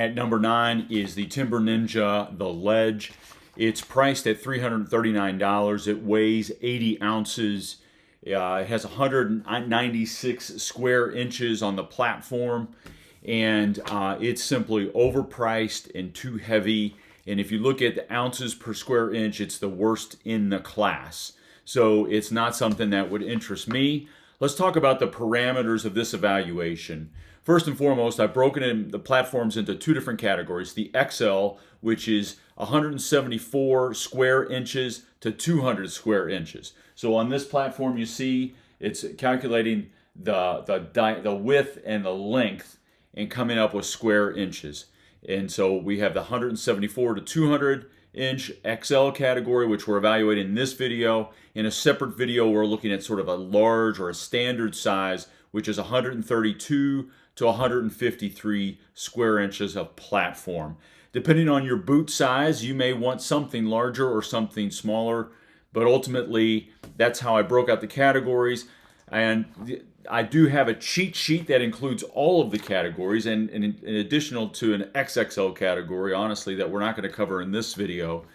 at number 9 is the Timber Ninja, the Ledge. It's priced at $339. It weighs 80 ounces. It has 196 square inches on the platform, and it's simply overpriced and too heavy. And if you look at the ounces per square inch, it's the worst in the class. So it's not something that would interest me. Let's talk about the parameters of this evaluation. First and foremost, I've broken in the platforms into 2 different categories. The XL, which is 174 square inches to 200 square inches. So on this platform, you see it's calculating the width and the length and coming up with square inches. And so we have the 174 to 200 inch XL category, which we're evaluating in this video. In a separate video, we're looking at sort of a large or a standard size, which is 132 to 153 square inches of platform. Depending on your boot size, you may want something larger or something smaller, but ultimately, that's how I broke out the categories. And I do have a cheat sheet that includes all of the categories, and in addition to an XXL category, honestly, that we're not going to cover in this video.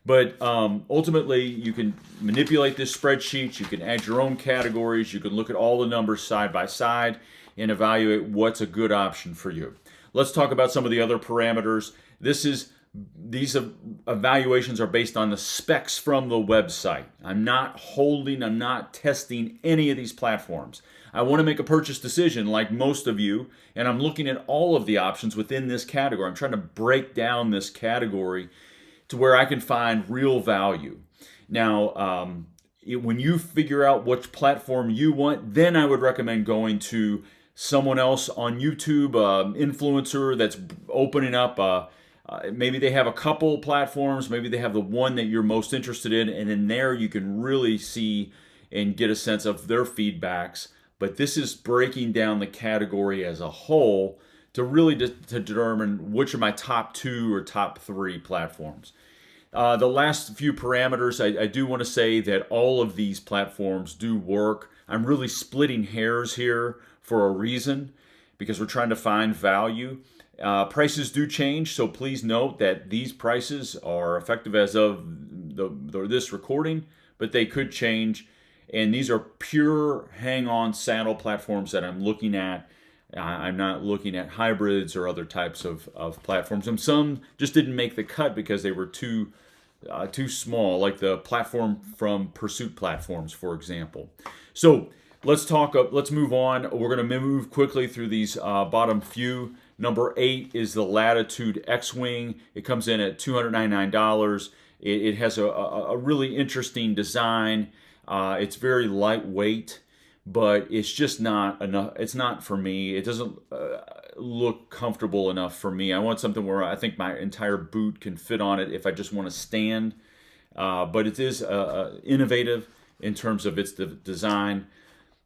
But ultimately, you can manipulate this spreadsheet. You can add your own categories. You can look at all the numbers side by side and evaluate what's a good option for you. Let's talk about some of the other parameters. These evaluations are based on the specs from the website. I'm not testing any of these platforms. I want to make a purchase decision like most of you, and I'm looking at all of the options within this category. I'm trying to break down this category to where I can find real value. Now, when you figure out which platform you want, then I would recommend going to someone else on YouTube, influencer that's opening up. Maybe they have a couple platforms, maybe they have the one that you're most interested in, and in there you can really see and get a sense of their feedbacks. But this is breaking down the category as a whole to really to determine which are my top 2 or top 3 platforms. The last few parameters, I do want to say that all of these platforms do work. I'm really splitting hairs here for a reason, because we're trying to find value. Prices do change, so please note that these prices are effective as of this recording, but they could change. And these are pure hang-on saddle platforms that I'm looking at. I'm not looking at hybrids or other types of platforms. And some just didn't make the cut because they were too small, like the platform from Pursuit Platforms, for example. So let's move on. We're going to move quickly through these bottom few. Number 8 is the Latitude X-Wing. It comes in at $299. It has a really interesting design. It's very lightweight, but it's just not enough. It's not for me. It doesn't look comfortable enough for me. I want something where I think my entire boot can fit on it if I just want to stand. But it is innovative in terms of its design.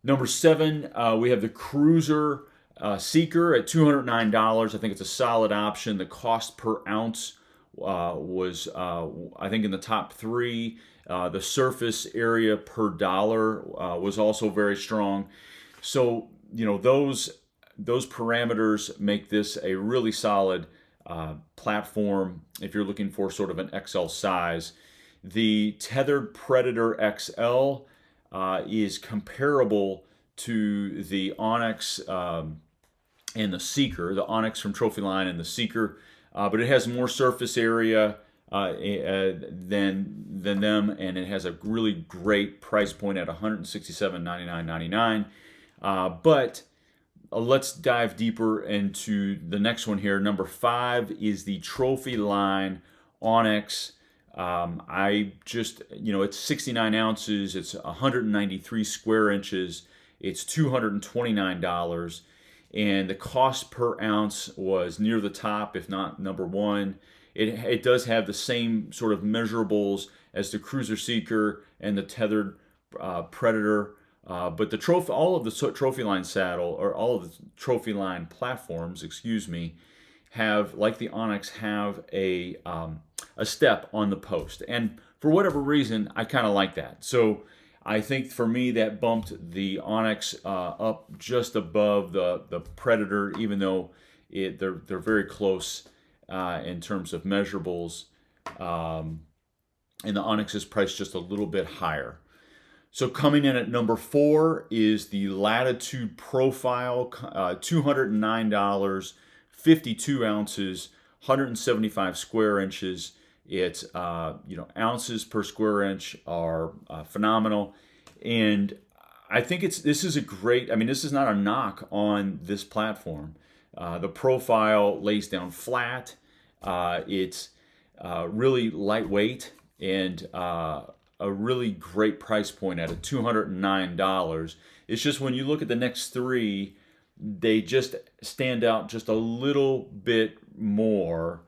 Number 7, we have the Cruzr Seeker at $209. I think it's a solid option. The cost per ounce was, I think, in the top 3. The surface area per dollar was also very strong. So, those parameters make this a really solid platform if you're looking for sort of an XL size. The Tethrd Predator XL is comparable to the Onyx and the Seeker, the Onyx from Trophyline and the Seeker, but it has more surface area than them, and it has a really great price point at $167.99.99. But let's dive deeper into the next one here. Number 5 is the Trophyline Onyx. It's 69 ounces. It's 193 square inches. It's $229. And the cost per ounce was near the top, if not number 1. It does have the same sort of measurables as the Cruzr Seeker and the Tethrd Predator, but all of the Trophyline saddle, or all of the Trophyline platforms, have, like the Onyx, have a step on the post. And for whatever reason, I kind of like that. So I think for me that bumped the Onyx up just above the Predator, even though they're very close in terms of measurables, and the Onyx is priced just a little bit higher. So coming in at number 4 is the Latitude Profile, $209, 52 ounces, 175 square inches. It's ounces per square inch are phenomenal, and I think this is a great. I mean, this is not a knock on this platform. The Profile lays down flat. It's really lightweight and a really great price point at $209. It's just when you look at the next 3, they just stand out just a little bit more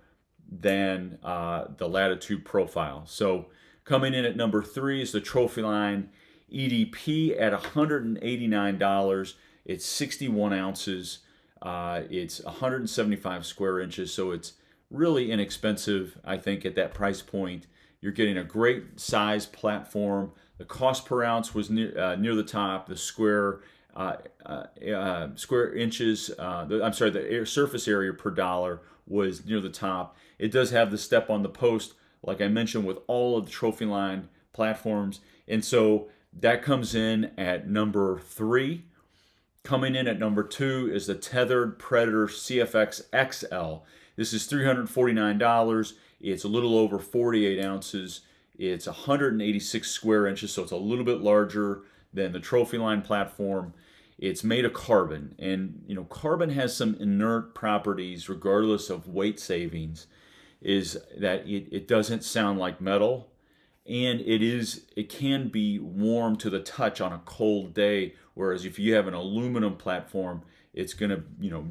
than the Latitude Profile. So coming in at number 3 is the Trophyline EDP at $189. It's 61 ounces. It's 175 square inches, so it's really inexpensive, I think, at that price point. You're getting a great size platform. The cost per ounce was near the top. The square inches, the surface area per dollar was near the top. It does have the step on the post, like I mentioned, with all of the Trophyline platforms. And so that comes in at number 3. Coming in at number 2 is the Tethrd Predator CFX XL. This is $349. It's a little over 48 ounces. It's 186 square inches, so it's a little bit larger than the Trophyline platform. It's made of carbon, and carbon has some inert properties, regardless of weight savings, is that it doesn't sound like metal, and it can be warm to the touch on a cold day, whereas if you have an aluminum platform, it's going to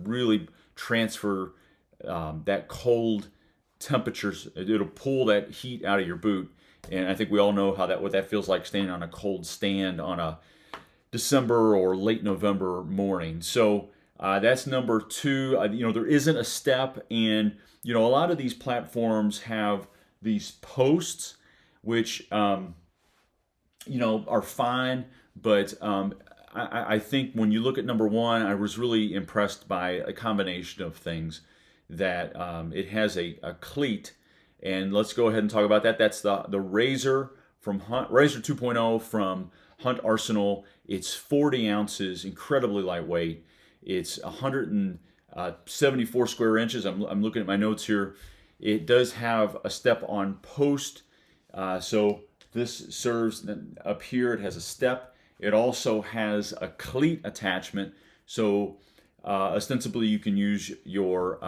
really transfer that cold temperatures. It'll pull that heat out of your boot, and I think we all know what that feels like, standing on a cold stand on a December or late November morning. So that's number 2. There isn't a step, and a lot of these platforms have these posts, which are fine, but I think when you look at number 1, I was really impressed by a combination of things. That it has a cleat, and let's go ahead and talk about that. That's the RZR from RZR 2.0 from Hunt Arsenal. It's 40 ounces, incredibly lightweight. It's 174 square inches. I'm looking at my notes here. It does have a step on post, so this serves up here. It has a step. It also has a cleat attachment, so ostensibly you can use your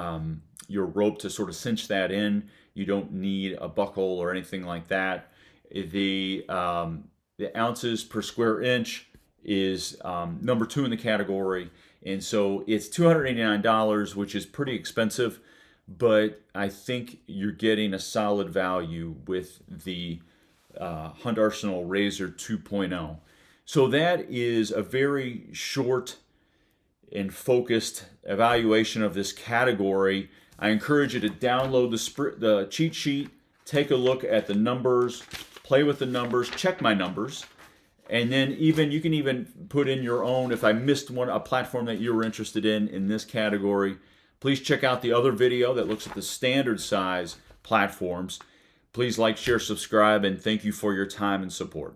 rope to sort of cinch that in. You don't need a buckle or anything like that. The ounces per square inch is number 2 in the category, and so it's $289, which is pretty expensive, but I think you're getting a solid value with the Hunt Arsenal RZR 2.0. So that is a very short and focused evaluation of this category. I encourage you to download the cheat sheet, take a look at the numbers, play with the numbers, check my numbers, and then you can even put in your own. If I missed a platform that you were interested in this category, please check out the other video that looks at the standard size platforms. Please like, share, subscribe, and thank you for your time and support.